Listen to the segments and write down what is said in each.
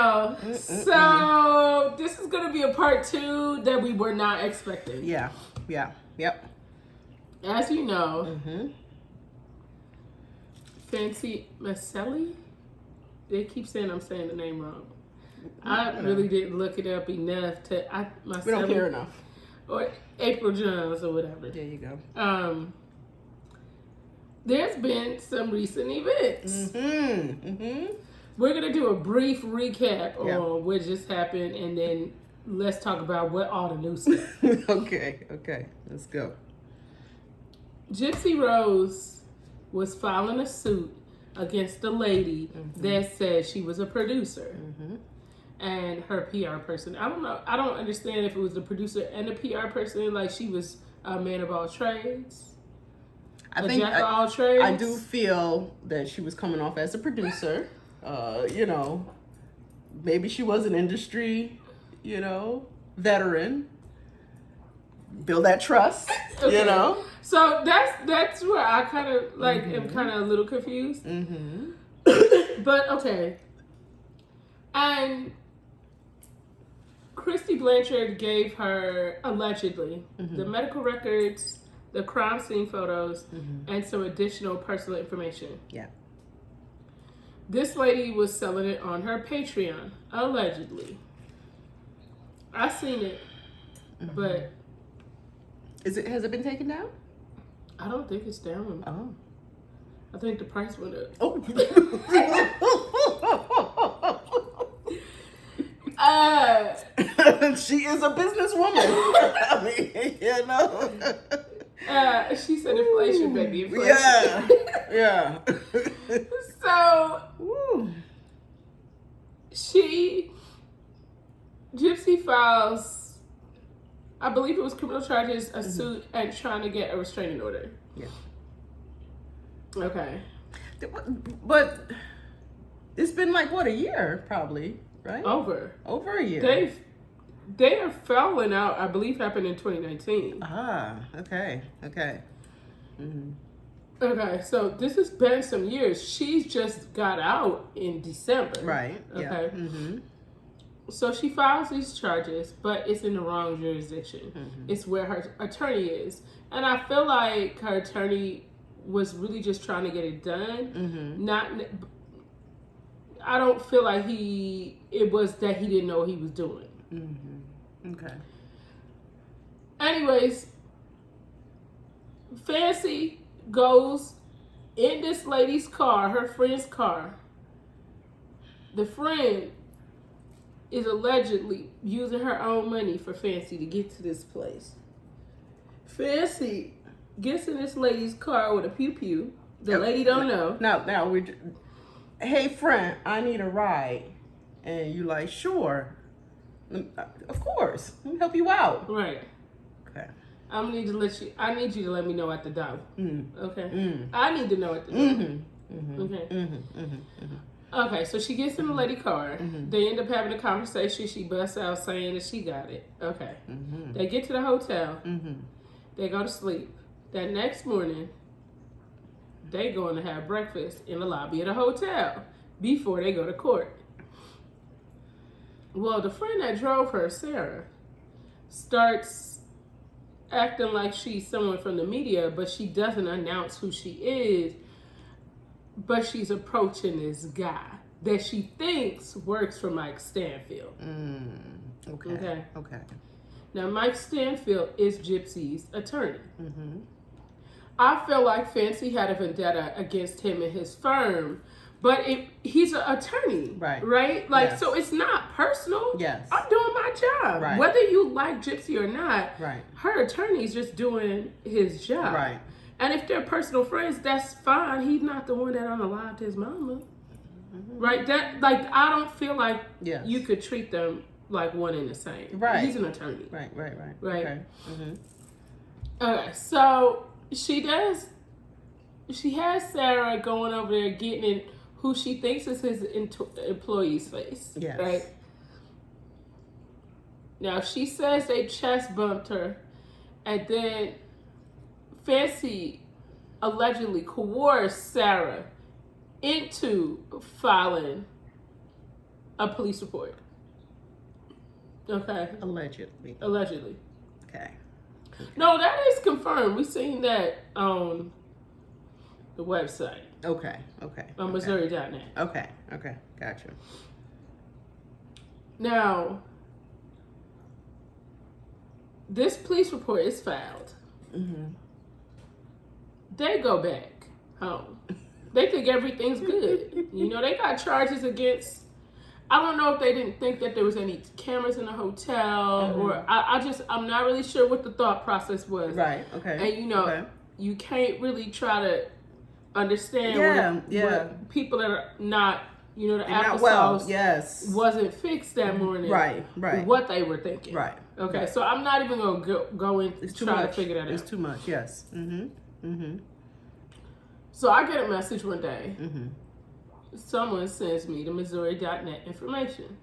go. So this is gonna be a part 2 that we were not expecting. Yeah. Yep. As you know, Fancy Macelli. They keep saying I'm saying the name wrong. I really didn't look it up enough to. We don't care enough. Or April Jones or whatever. There you go. There's been some recent events. We're gonna do a brief recap on what just happened, and then let's talk about what all the news is. Okay, let's go. Gypsy Rose was filing a suit against a lady that said she was a producer. And her PR person. I don't know. I don't understand if it was the producer and the PR person, like she was a man of all trades. Jack of all trades. I do feel that she was coming off as a producer. Maybe she was an industry, veteran. Build that trust, So that's where I kind of am kind of a little confused. But okay. And Christy Blanchard gave her, allegedly, the medical records, the crime scene photos, and some additional personal information. Yeah. This lady was selling it on her Patreon, allegedly. I seen it, but... Has it been taken down? I don't think it's down. Oh. I think the price went up. Oh. She is a businesswoman. She said inflation, baby. Inflation. Yeah. So, Gypsy files, I believe it was criminal charges, a suit, and trying to get a restraining order. Yeah. Okay. But it's been like, what, a year, probably, right? Over a year. They are falling out, I believe happened in 2019. Okay. Okay, so this has been some years. She's just got out in December. Right. Okay. Yeah. So she files these charges, but it's in the wrong jurisdiction. It's where her attorney is. And I feel like her attorney was really just trying to get it done. I don't feel like it was that he didn't know what he was doing. Okay. Anyways, Fancy goes in this lady's car, her friend's car. The friend is allegedly using her own money for Fancy to get to this place. Fancy gets in this lady's car with a pew-pew. The lady don't know. Now hey friend, I need a ride. And you like, sure. Of course. Let me help you out. Right. Okay. I need you to let me know at the door. Okay. I need to know at the door. Okay. Okay, so she gets in the lady car. They end up having a conversation. She busts out saying that she got it. Okay. They get to the hotel. They go to sleep. That next morning, they going to have breakfast in the lobby of the hotel before they go to court. Well, the friend that drove her, Sarah, starts acting like she's someone from the media, but she doesn't announce who she is. But she's approaching this guy that she thinks works for Mike Stanfield. Okay. Now, Mike Stanfield is Gypsy's attorney. I feel like Fancy had a vendetta against him and his firm, but he's an attorney, right? Like, yes. So it's not personal. Yes. I'm doing my job. Right. Whether you like Gypsy or not, right. Her attorney's just doing his job. Right. And if they're personal friends, that's fine. He's not the one that unalived his mama. Right? I don't feel like you could treat them like one and the same. Right. He's an attorney. Right. Okay. Okay, so she has Sarah going over there getting in who she thinks is his employee's face. Yes. Right? Now, she says they chest bumped her, and then Fancy allegedly coerced Sarah into filing a police report. Okay. Allegedly. Okay. No, that is confirmed. We seen that on the website. Okay. On Missouri.net. Okay. Gotcha. Now, this police report is filed. They go back home. They think everything's good. They got charges against. I don't know if they didn't think that there was any cameras in the hotel, or I'm not really sure what the thought process was. Right. Okay. And you can't really try to understand what people that are not, the applesauce wasn't fixed that morning. Right. What they were thinking. Right. Okay. So I'm not even gonna go in and try to figure that out. It's too much. Yes. So I get a message one day. Someone sends me the Missouri.net information.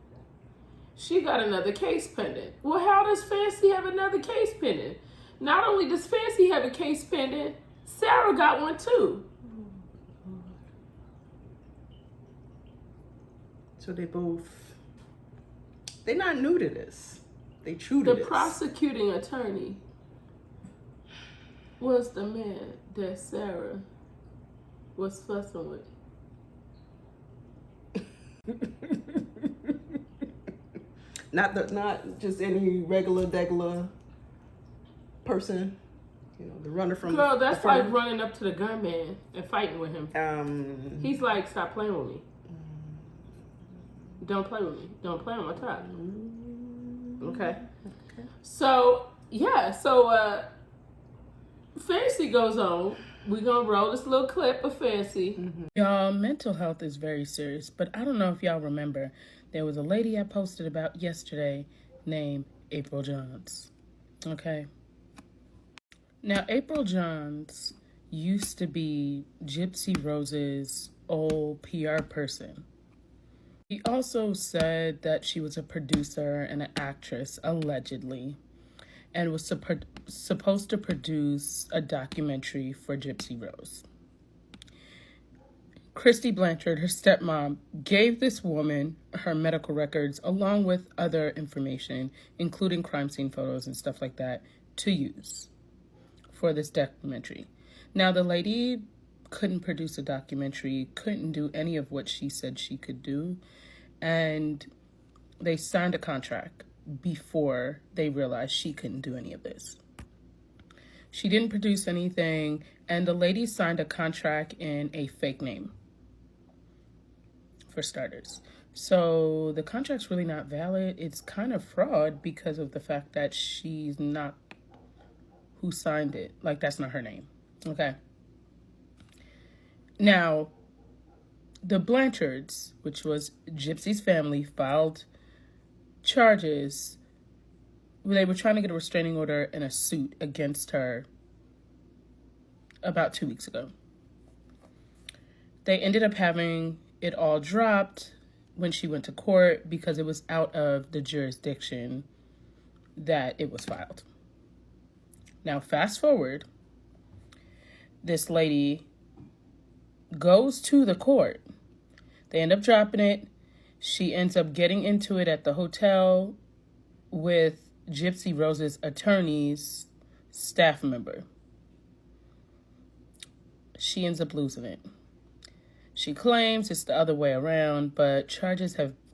She got another case pending. Well, how does Fancy have another case pending? Not only does Fancy have a case pending, Sarah got one too. So they're not new to this. They true to this. The prosecuting attorney was the man that Sarah was fussing with. Not just any regular person, the runner from. Girl, that's like running up to the gunman and fighting with him. He's like, stop playing with me. Don't play with me. Don't play on my top. Okay. So Fancy goes on. We're gonna roll this little clip of Fancy. Y'all, mental health is very serious, but I don't know if y'all remember, there was a lady I posted about yesterday named April Johns. Okay. Now, April Johns used to be Gypsy Rose's old PR person. He also said that she was a producer and an actress, allegedly, and was supposed to produce a documentary for Gypsy Rose. Christy Blanchard, her stepmom, gave this woman her medical records along with other information, including crime scene photos and stuff like that, to use for this documentary. Now, the lady couldn't produce a documentary, couldn't do any of what she said she could do, and they signed a contract before they realized she couldn't do any of this. She didn't produce anything, and the lady signed a contract in a fake name, for starters. So the contract's really not valid. It's kind of fraud because of the fact that she's not who signed it. Like, that's not her name. Okay. Now, the Blanchards, which was Gypsy's family, filed charges. They were trying to get a restraining order and a suit against her about 2 weeks ago. They ended up having it all dropped when she went to court because it was out of the jurisdiction that it was filed. Now, fast forward, this lady goes to the court. They end up dropping it. She ends up getting into it at the hotel with Gypsy Rose's attorney's staff member. She ends up losing it. She claims it's the other way around, but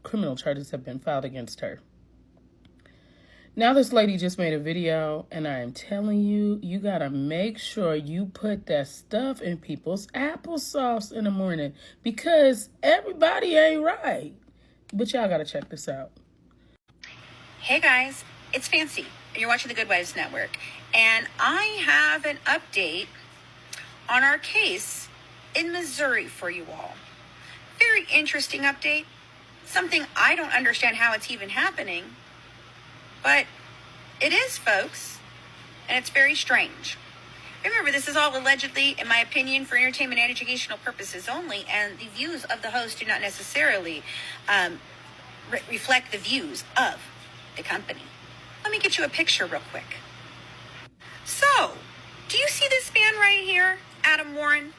criminal charges have been filed against her. Now this lady just made a video, and I am telling you, you gotta make sure you put that stuff in people's applesauce in the morning because everybody ain't right. But y'all gotta check this out. Hey guys, it's Fancy. You're watching the Good Wives Network. And I have an update on our case in Missouri for you all. Very interesting update. Something I don't understand how it's even happening. But it is, folks. And it's very strange. Remember, this is all allegedly, in my opinion, for entertainment and educational purposes only. And the views of the host do not necessarily reflect the views of the company. Let me get you a picture real quick. So, do you see this man right here, Adam Warren?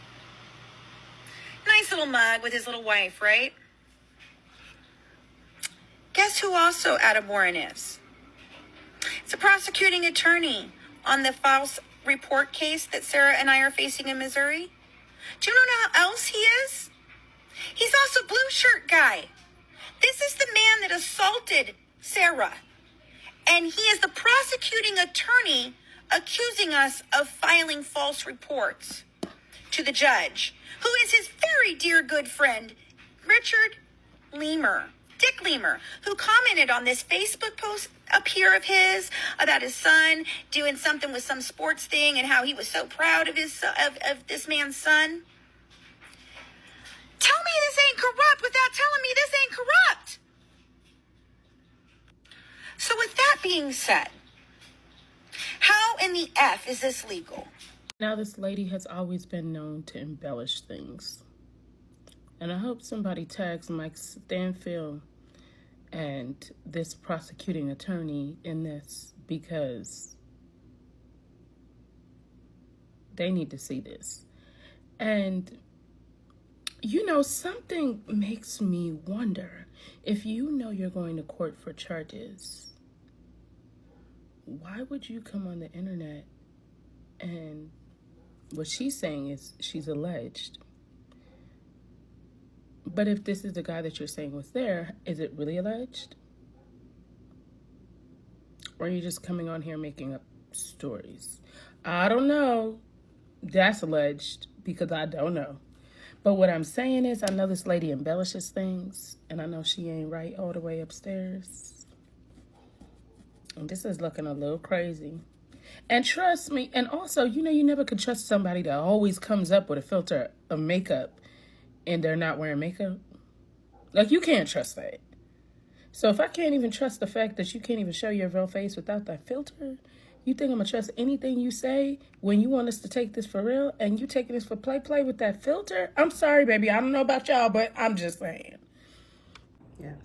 Nice little mug with his little wife, right? guess who also Adam Warren is? It's a prosecuting attorney on the false report case that Sarah and I are facing in Missouri. Do you know how else he is? He's also blue shirt guy. This is the man that assaulted Sarah. And he is the prosecuting attorney accusing us of filing false reports to the judge, who is his very dear good friend, Richard Lemmer, Dick Lemmer, who commented on this Facebook post up here of his about his son doing something with some sports thing and how he was so proud of his of this man's son. Tell me this ain't corrupt without telling me this ain't corrupt. So with that being said, how in the F is this legal? Now, this lady has always been known to embellish things. And I hope somebody tags Mike Stanfield and this prosecuting attorney in this, because they need to see this. And, you know, something makes me wonder, if you know you're going to court for charges, why would you come on the internet and what she's saying is she's alleged? But if this is the guy that you're saying was there, is it really alleged? Or are you just coming on here making up stories? I don't know. That's alleged, because I don't know. But what I'm saying is, I know this lady embellishes things, and I know she ain't right all the way upstairs. And this is looking a little crazy. And trust me, and also, you know, you never could trust somebody that always comes up with a filter of makeup and they're not wearing makeup. Like, you can't trust that. So if I can't even trust the fact that you can't even show your real face without that filter, you think I'm going to trust anything you say when you want us to take this for real and you taking this for play with that filter? I'm sorry, baby. I don't know about y'all, but I'm just saying. Yes.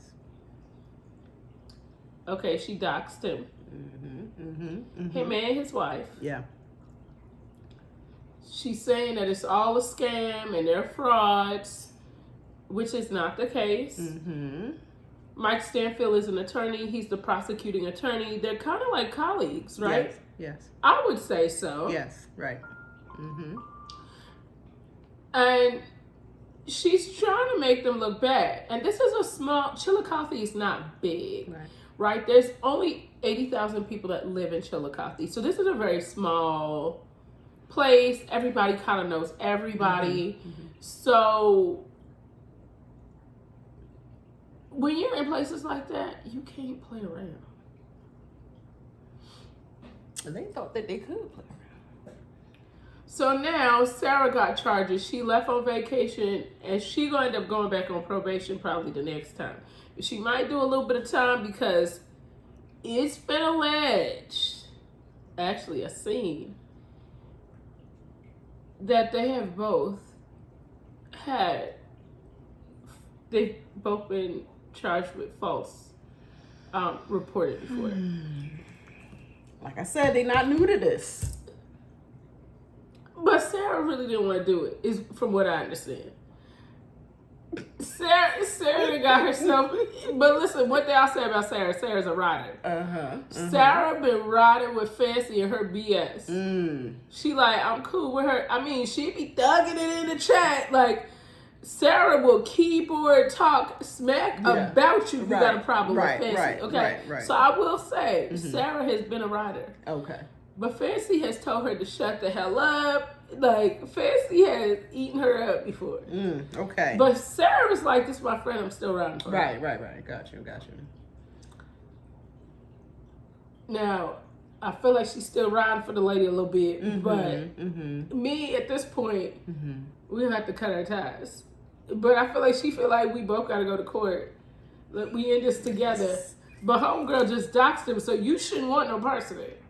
Okay, she doxed him. Him and his wife. Yeah. She's saying that it's all a scam and they're frauds, which is not the case. Mike Stanfield is an attorney. He's the prosecuting attorney. They're kind of like colleagues, right? Yes. I would say so. Yes. Right. And she's trying to make them look bad. And this is a small, Chillicothe is not big, right? There's only 80,000 people that live in Chillicothe. So this is a very small place. Everybody kind of knows everybody. So when you're in places like that, you can't play around. And they thought that they could play around. So now Sarah got charges. She left on vacation and she gonna end up going back on probation probably the next time. She might do a little bit of time because it's been alleged, actually a scene, that they've both been charged with false reporting before. Like I said, they're not new to this. But Sarah really didn't want to do it, is from what I understand. Sarah got herself, but listen, what they all say about Sarah, Sarah's a rider. Sarah been riding with Fancy and her BS. She like, I'm cool with her. I mean, she be thugging it in the chat. Like, Sarah will keyboard talk smack about you if you got a problem with Fancy. Okay? So I will say, Sarah has been a rider. Okay. But Fancy has told her to shut the hell up. Like, Fancy has eaten her up before. Okay. But Sarah was like, this is my friend, I'm still riding for her. Right. Got you. Now, I feel like she's still riding for the lady a little bit. But me, at this point, we have to cut our ties. But I feel like she feel like we both got to go to court. Like, we in this together. But homegirl just doxed him, so you shouldn't want no parts of it.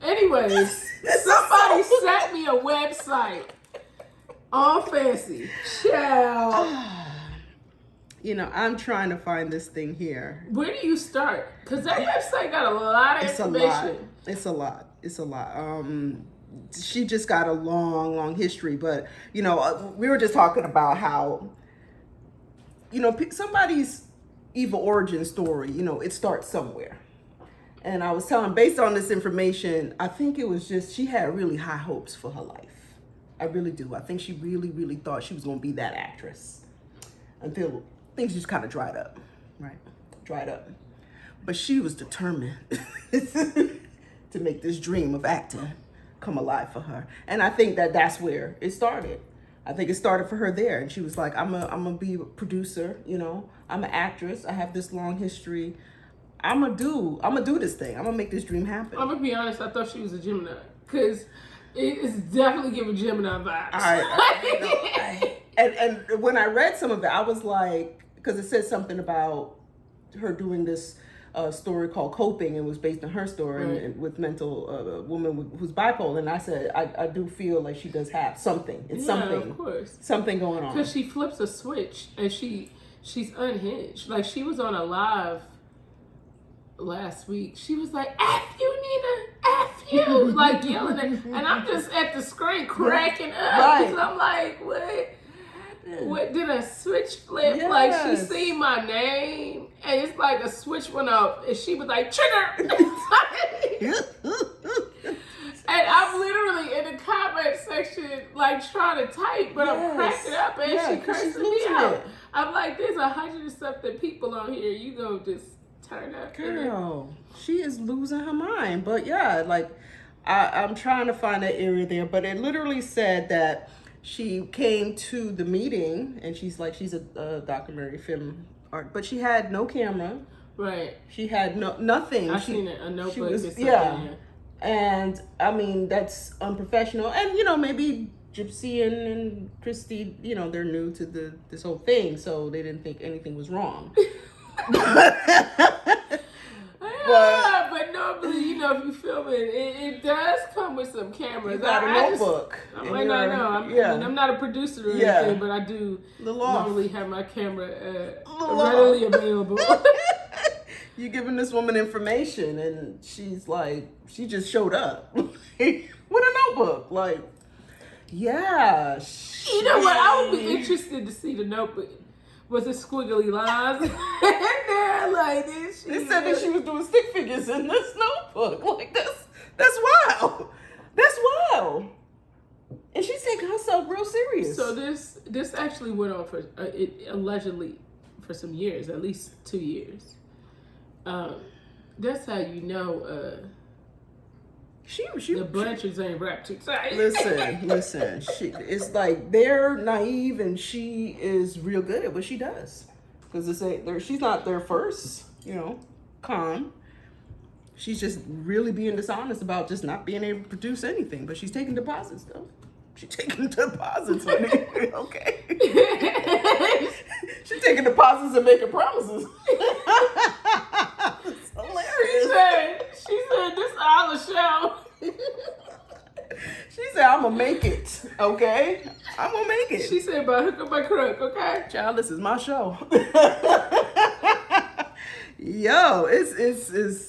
Anyways, somebody sent me a website on Fancy. Child. You know, I'm trying to find this thing here. Where do you start? Because that website got a lot of information. It's a lot. She just got a long history. But, you know, we were just talking about how somebody's evil origin story, it starts somewhere. And I was telling, based on this information, I think it was just, she had really high hopes for her life. I really do. I think she really, really thought she was going to be that actress until things just kind of dried up. Right. Dried up. But she was determined to make this dream of acting come alive for her. And I think that's where it started. I think it started for her there. And she was like, I'm gonna be a producer, I'm an actress. I have this long history. I'm gonna do this thing. I'm gonna make this dream happen. I'm gonna be honest, I thought she was a Gemini. Because it's definitely giving Gemini vibes. And when I read some of it, I was like, because it said something about her doing this story called Coping, and was based on her story, right. and with mental woman who's bipolar. And I said, I do feel like she does have something. It's something, of course, something going on. Because she flips a switch and she's unhinged. Like, she was on a live last week. She was like, "F you, Nina, F you," like yelling at, and I'm just at the screen cracking up. Right. Because I'm like, what did a switch flip? Yes. Like, she seen my name and it's like a switch went up and she was like, "Trigger." And I'm literally in the comment section like trying to type, but I'm cracking up and she cursing me out. I'm like, there's 100 and something people on here. You go just turn up. Girl, she is losing her mind. But yeah, like I'm trying to find that area there, but it literally said that she came to the meeting and she's a documentary film art, but she had no camera. Right. She had nothing. I've seen it, a notebook. And I mean, that's unprofessional. And maybe Gypsy and Christy, they're new to this whole thing, so they didn't think anything was wrong. But normally, if you film it, it does come with some cameras. You got a notebook. I might not know. I'm not a producer or anything, but I do normally have my camera readily available. You're giving this woman information, and she's like, she just showed up with a notebook. Like, yeah. You know what? I would be interested to see the notebook. Was it squiggly lines in there like this? They said that she was doing stick figures in this notebook. Like, that's wild. That's wild. And she's taking herself real serious. So this actually went on for allegedly for some years, at least 2 years. That's how you know the Blanchards ain't wrapped too tight. Listen. It's like they're naive and she is real good at what she does. Because she's not their first, con. She's just really being dishonest about just not being able to produce anything. But she's taking deposits though. She's taking deposits on it. Okay. She's taking deposits and making promises. It's hilarious. She said this all a show. She said, "I'm gonna make it, okay? I'm gonna make it." She said, "By hook or by crook, okay?" Child, this is my show. Yo, it's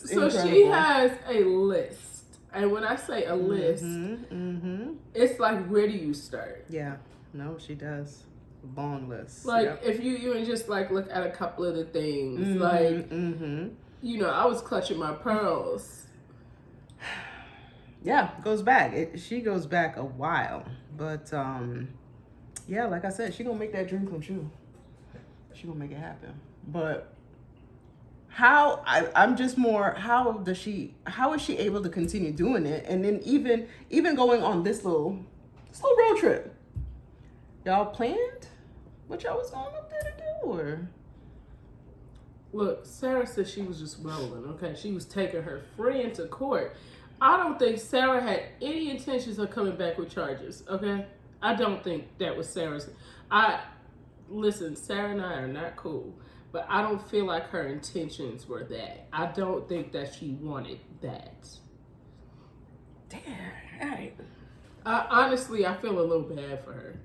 so incredible. She has a list, and when I say a list, it's like, where do you start? Yeah, no, she does. Long list. Like, if you even just like look at a couple of the things, I was clutching my pearls. Yeah, goes back. She goes back a while, but yeah, like I said, she gonna make that dream come true. She gonna make it happen. But I'm just more. How is she able to continue doing it, and then even going on this little road trip? Y'all planned what y'all was going up there to do, or? Look, Sarah said she was just rolling. Okay, she was taking her friend to court. I don't think Sarah had any intentions of coming back with charges, okay? I don't think that was Sarah's. Listen, Sarah and I are not cool, but I don't feel like her intentions were that. I don't think that she wanted that. Damn, all right. Honestly, I feel a little bad for her.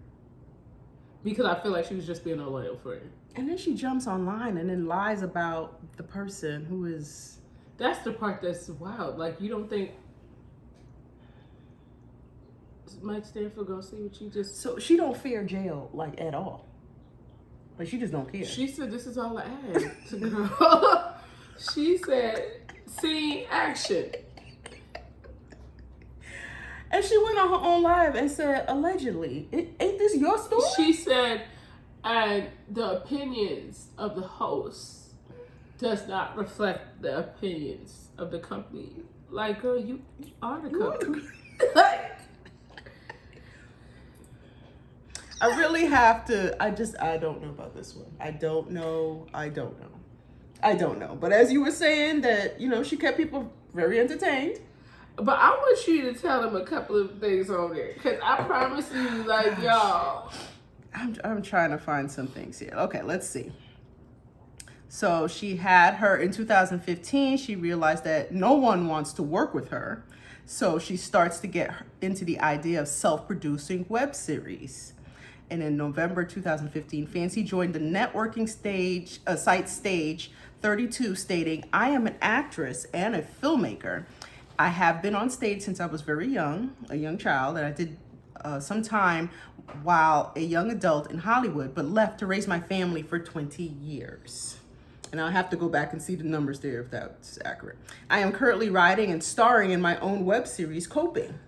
Because I feel like she was just being a loyal friend. And then she jumps online and then lies about the person who is... That's the part that's wild. Like, you don't think Mike Stanfield gonna see what you just... So she don't fear jail, like, at all. Like, she just don't care. She said, "This is all I asked, girl." She said, "Scene action." And she went on her own live and said, allegedly, ain't this your story? She said, and the opinions of the host does not reflect the opinions of the company. Like, girl, you are the company. I really have to, I don't know about this one. I don't know. But as you were saying that, she kept people very entertained. But I want you to tell them a couple of things on there. Because I promise you, like, y'all. I'm trying to find some things here. Okay, let's see. So she had her in 2015. She realized that no one wants to work with her. So she starts to get into the idea of self-producing web series. And in November 2015, Fancy joined the networking site Stage 32, stating, "I am an actress and a filmmaker. I have been on stage since I was very young, a young child, and I did some time while a young adult in Hollywood, but left to raise my family for 20 years. And I'll have to go back and see the numbers there if that's accurate. I am currently writing and starring in my own web series, Coping.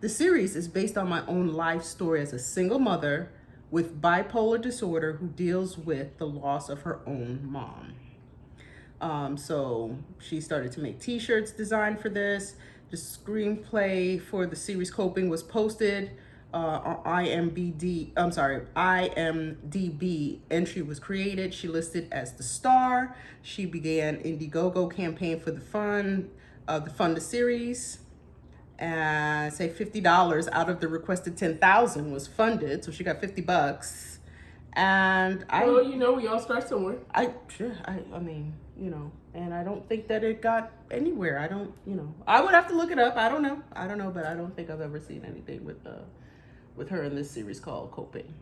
The series is based on my own life story as a single mother with bipolar disorder who deals with the loss of her own mom." So she started to make t-shirts designed for this. The screenplay for the series Coping was posted on IMDb. Entry was created. She listed as the star. She began Indiegogo campaign for the fund the series. And say $50 out of the requested $10,000 was funded, so she got $50. And we all start somewhere. And I don't think that it got anywhere. I would have to look it up. I don't know, but I don't think I've ever seen anything with her in this series called Coping.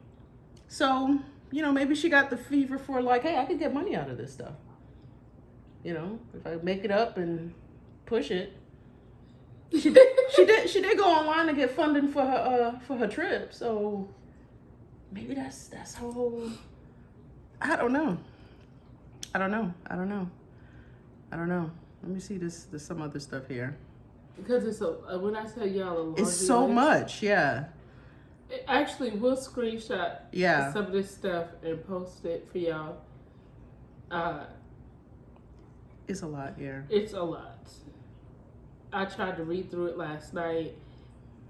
So, maybe she got the fever for like, hey, I could get money out of this stuff. If I make it up and push it. She did go online to get funding for her trip. So maybe that's how. I don't know. Let me see this. There's some other stuff here. Because it's when I tell y'all it's so much, yeah. Actually, we'll screenshot some of this stuff and post it for y'all. It's a lot here. It's a lot. I tried to read through it last night,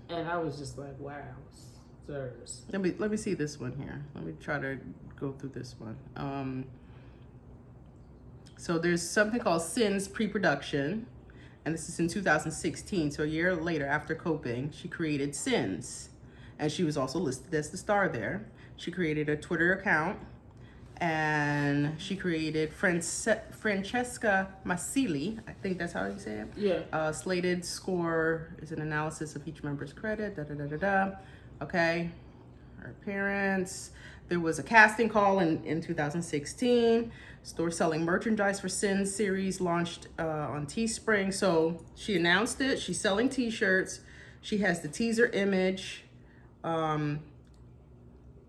and I was just like, wow, sirs. Let me see this one here. Let me try to go through this one. So there's something called Sins Pre-Production, and this is in 2016. So a year later, after Coping, she created Sins, and she was also listed as the star there. She created a Twitter account, and she created Francesca Macelli. I think that's how you say it. Yeah. Slated score is an analysis of each member's credit. Okay. Her appearance. There was a casting call in 2016. Store selling merchandise for Sin series launched on Teespring. So she announced it. She's selling t-shirts. She has the teaser image.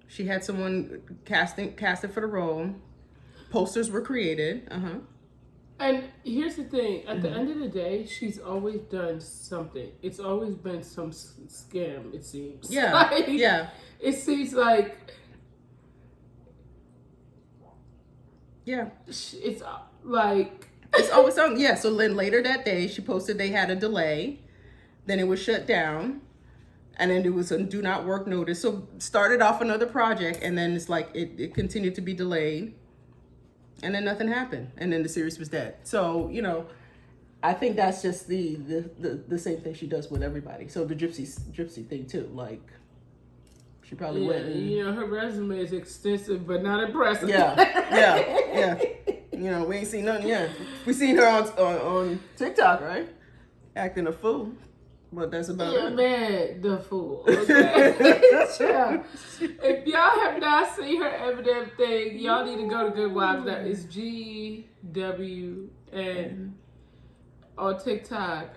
She had someone casted for the role. Posters were created. And here's the thing. At the end of the day, she's always done something. It's always been some scam, it seems. Yeah, yeah. It seems like... Yeah. It's like... It's always on. Yeah, so then later that day, she posted they had a delay. Then it was shut down. And then it was a do not work notice. So started off another project, and then it's like it continued to be delayed. And then nothing happened. And then the series was dead. So, I think that's just the same thing she does with everybody. So the gypsy thing too. Like, she probably went and, her resume is extensive but not impressive. Yeah. We ain't seen nothing yet. We seen her on TikTok, right? Acting a fool. But that's about it. Man, the fool. Okay? If y'all have not seen her Eminem thing, y'all need to go to Good Wives. That is GWN on TikTok.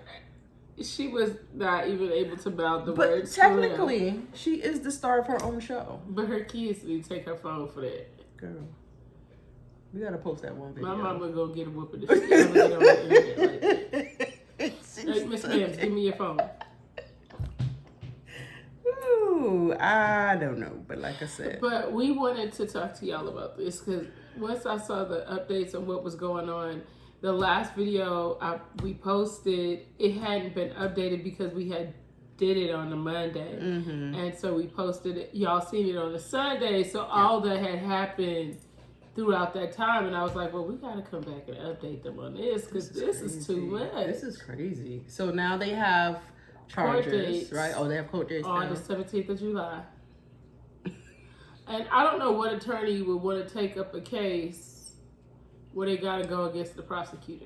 She was not even able to mouth the words. But technically, she is the star of her own show. But her kids need to take her phone for that. Girl. We gotta post that one video. My mama gonna get a whooping if she ever get on the internet like that. Hey, Miss Ma'am, give me your phone. Ooh, I don't know, but like I said. But we wanted to talk to y'all about this because once I saw the updates on what was going on, the last video we posted, it hadn't been updated because we had did it on a Monday. And so we posted it. Y'all seen it on a Sunday. So all that had happened throughout that time. And I was like, well, we got to come back and update them on this because this is too much. This is crazy. So now they have charges, right? Oh, they have court dates on now. the 17th of July. And I don't know what attorney would want to take up a case where they got to go against the prosecutor.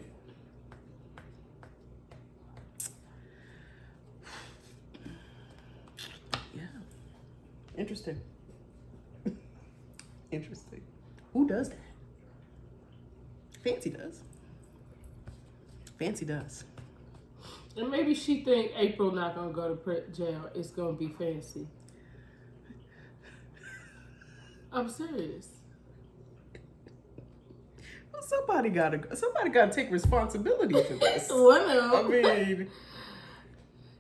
Yeah. Interesting. Interesting. Who does that? Fancy does. Fancy does. And maybe she think April not going to go to jail. It's going to be Fancy. I'm serious. Well, somebody gotta take responsibility for this. One of them. I mean,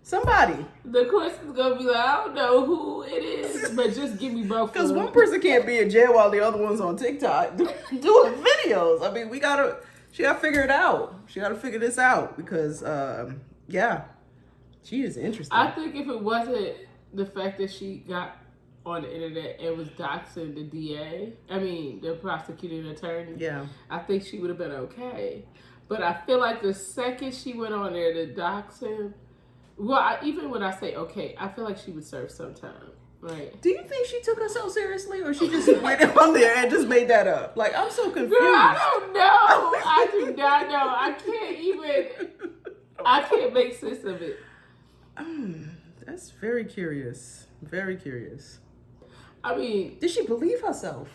somebody. The question's going to be like, I don't know who it is, but just give me both. Because one person can't be in jail while the other one's on TikTok doing videos. I mean, she gotta figure it out. She gotta figure this out because, yeah, she is interesting. I think if it wasn't the fact that she got on the internet and was doxing the the prosecuting attorney, yeah, I think she would have been okay. But I feel like the second she went on there to dox him, even when I say okay, I feel like she would serve some time, right? Do you think she took herself seriously or she just went on there and just made that up? Like, I'm so confused. Girl, I don't know. I do not know. I can't make sense of it. That's very curious. Very curious. I mean, did she believe herself?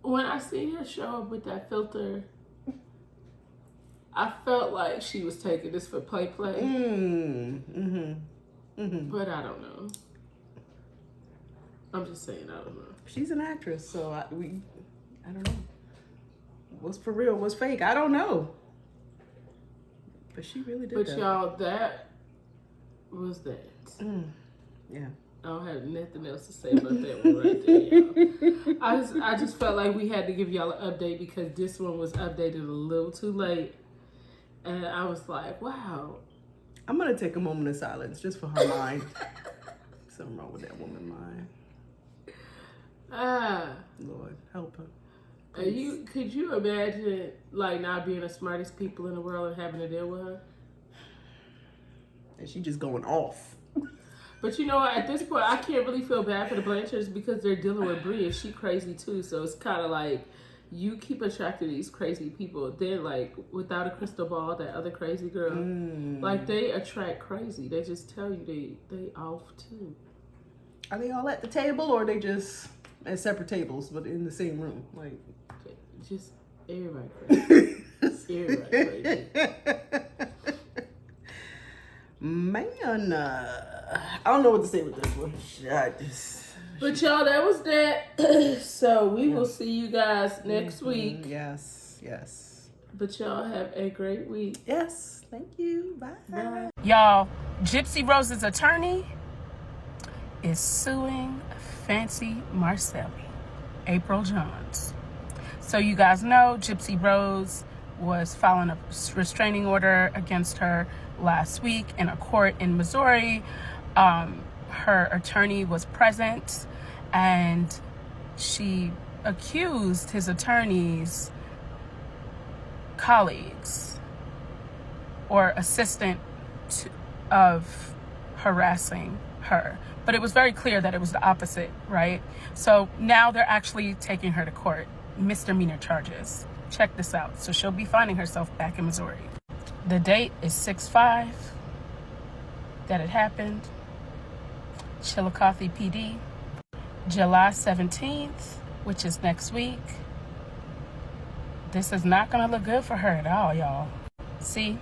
When I seen her show up with that filter, I felt like she was taking this for play. But I don't know. I'm just saying, I don't know. She's an actress, so I don't know. What's for real, what's fake? I don't know. But she really did that. But y'all, that was that. Yeah. I don't have nothing else to say about that one right there, y'all. I just felt like we had to give y'all an update because this one was updated a little too late. And I was like, wow. I'm going to take a moment of silence just for her mind. Something wrong with that woman's mind. Lord, help her. Could you imagine like not being the smartest people in the world and having to deal with her? And she just going off. But you know what? At this point, I can't really feel bad for the Blanchards because they're dealing with Bree and she crazy too. So it's kind of like you keep attracting these crazy people. Then like without a crystal ball, that other crazy girl, like they attract crazy. They just tell you they off too. Are they all at the table or are they just at separate tables but in the same room? Like just everybody crazy. Everybody crazy. Man, I don't know what to say with this one. But y'all, that was that. So we will see you guys next week. Yes. But y'all have a great week. Yes. Thank you. Bye. Y'all, Gypsy Rose's attorney is suing Fancy Macelli, April Jones. So you guys know Gypsy Rose was filing a restraining order against her last week in a court in Missouri. Her attorney was present and she accused his attorney's colleagues or assistant of harassing her. But it was very clear that it was the opposite, right? So now they're actually taking her to court, misdemeanor charges. Check this out. So she'll be finding herself back in Missouri. The date is 6/5 that it happened. Chillicothe PD. July 17th, which is next week. This is not going to look good for her at all, y'all. See?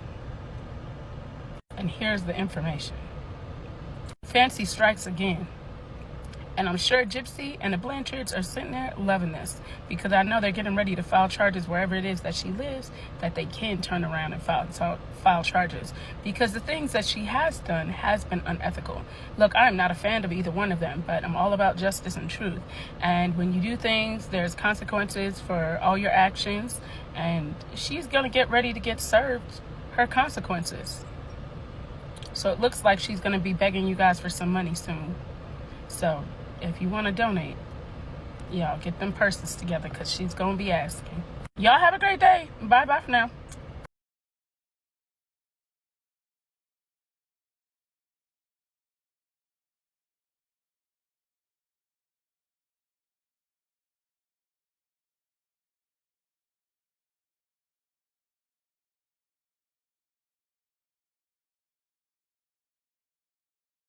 And here's the information. Fancy strikes again. And I'm sure Gypsy and the Blanchards are sitting there loving this, because I know they're getting ready to file charges wherever it is that she lives, that they can turn around and file charges, because the things that she has done has been unethical. Look, I'm not a fan of either one of them, but I'm all about justice and truth. And when you do things, there's consequences for all your actions, and she's going to get ready to get served her consequences. So it looks like she's going to be begging you guys for some money soon. So if you want to donate, y'all get them purses together, because she's going to be asking. Y'all have a great day. Bye for now.